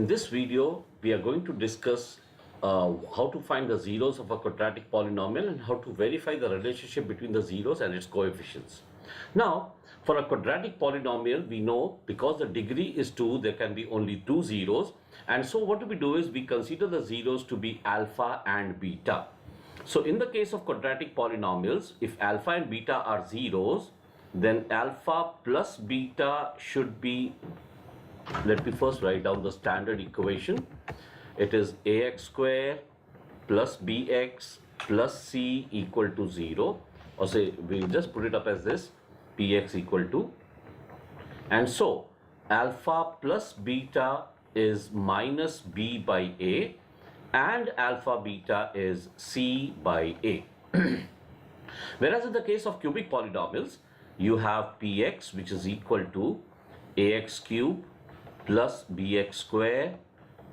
this video, we are going to discuss how to find the zeros of a quadratic polynomial and how to verify the relationship between the zeros and its coefficients. Now, for a quadratic polynomial, we know because the degree is 2, there can be only two zeros. And so what we do is we consider the zeros to be alpha and beta. So in the case of quadratic polynomials, if alpha and beta are zeros, then alpha plus beta should be, let me first write down the standard equation. It is ax square plus bx plus c equal to 0, or say we'll just put it up as this, px equal to, and so alpha plus beta is minus b by a and alpha beta is c by a. Whereas in the case of cubic polynomials, you have px which is equal to ax cube plus bx square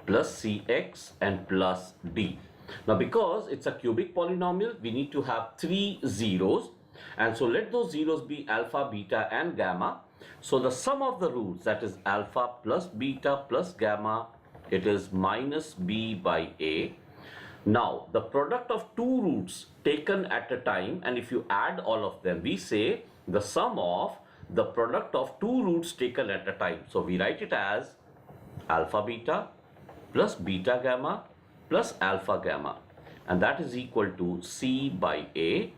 plus cx and plus d. Now because it's a cubic polynomial, we need to have three zeros, and so let those zeros be alpha, beta and gamma. So the sum of the roots, that is alpha plus beta plus gamma, it is minus b by a. Now the product of two roots taken at a time, and if you add all of them, we say the sum of the product of two roots taken at a time. So we write it as alpha beta plus beta gamma plus alpha gamma, and that is equal to c by a,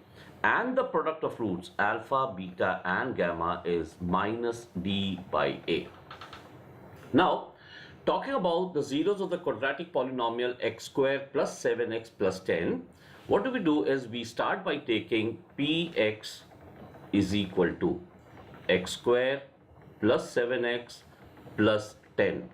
and the product of roots alpha, beta and gamma is minus d by a. Now talking about the zeros of the quadratic polynomial x squared plus 7x plus 10, what do we do is we start by taking px is equal to x squared plus 7x plus 10.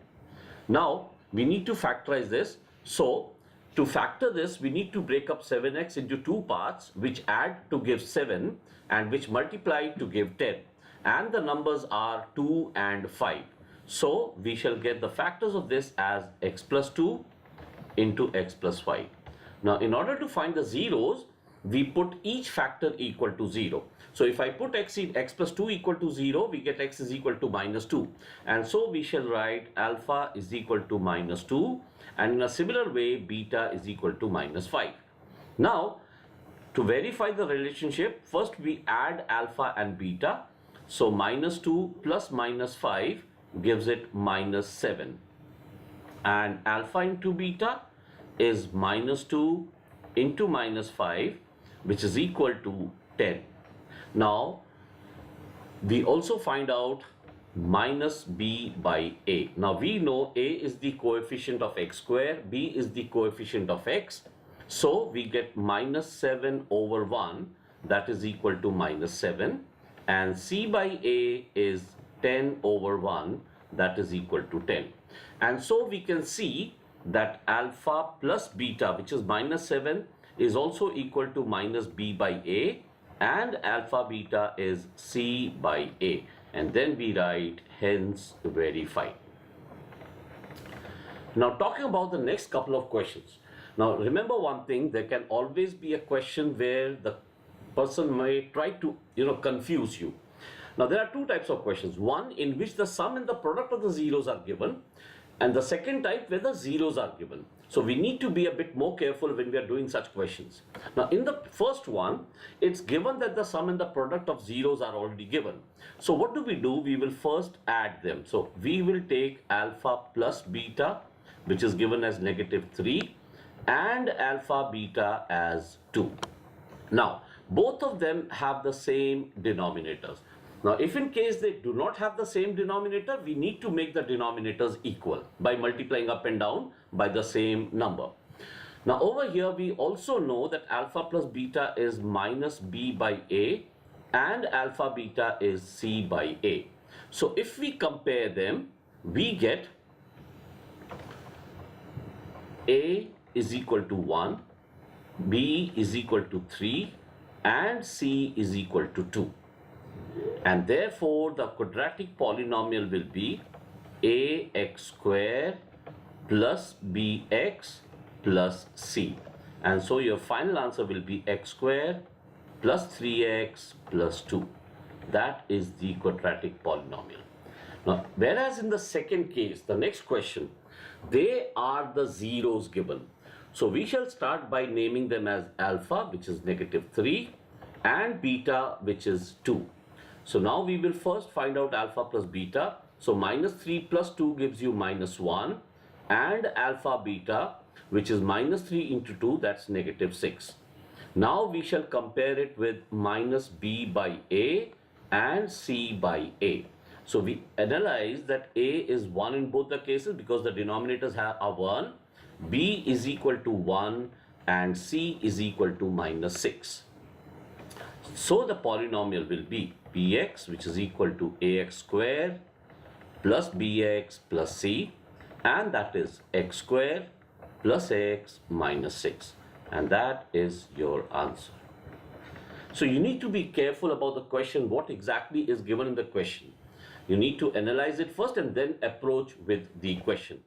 Now we need to factorize this. So to factor this, we need to break up 7x into two parts which add to give 7 and which multiply to give 10, and the numbers are 2 and 5. So we shall get the factors of this as x plus 2 into x plus 5. Now in order to find the zeros, we put each factor equal to 0. So if I put x plus 2 equal to 0, we get x is equal to minus 2. And so we shall write alpha is equal to minus 2, and in a similar way beta is equal to minus 5. Now to verify the relationship, first we add alpha and beta. So minus 2 plus minus 5 gives it minus 7. And alpha into beta is minus 2 into minus 5, which is equal to 10. Now we also find out minus b by a. Now we know a is the coefficient of x square, b is the coefficient of x. So we get minus 7 over 1, that is equal to minus 7, and c by a is 10 over 1, that is equal to 10. And so we can see that alpha plus beta, which is minus 7, is also equal to minus b by a, and alpha beta is c by a, and then we write hence verify. Now talking about the next couple of questions. Now remember one thing, there can always be a question where the person may try to confuse you. Now there are two types of questions. One in which the sum and the product of the zeros are given, and the second type where the zeros are given. So we need to be a bit more careful when we are doing such questions. Now in the first one, it's given that the sum and the product of zeros are already given. So what do? We will first add them. So we will take alpha plus beta, which is given as negative 3, and alpha beta as 2. Now both of them have the same denominators. Now if in case they do not have the same denominator, we need to make the denominators equal by multiplying up and down by the same number. Now over here we also know that alpha plus beta is minus b by a and alpha beta is c by a. So if we compare them, we get a is equal to 1, b is equal to 3 and c is equal to 2. And therefore the quadratic polynomial will be ax squared plus bx plus c. And so your final answer will be x squared plus 3x plus 2. That is the quadratic polynomial. Now, whereas in the second case, the next question, They are the zeros given. So we shall start by naming them as alpha, which is -3, and beta, which is 2. So now we will first find out alpha plus beta. So -3 plus 2 gives you -1, and alpha beta, which is -3 into 2, that's -6. Now we shall compare it with minus b by a and c by a. So we analyze that a is 1 in both the cases because the denominators are 1, b is equal to 1, and c is equal to -6. So the polynomial will be bx, which is equal to ax square plus bx plus c, and that is x square plus x minus 6. And that is your answer. So you need to be careful about the question, what exactly is given in the question. You need to analyze it first and then approach with the question.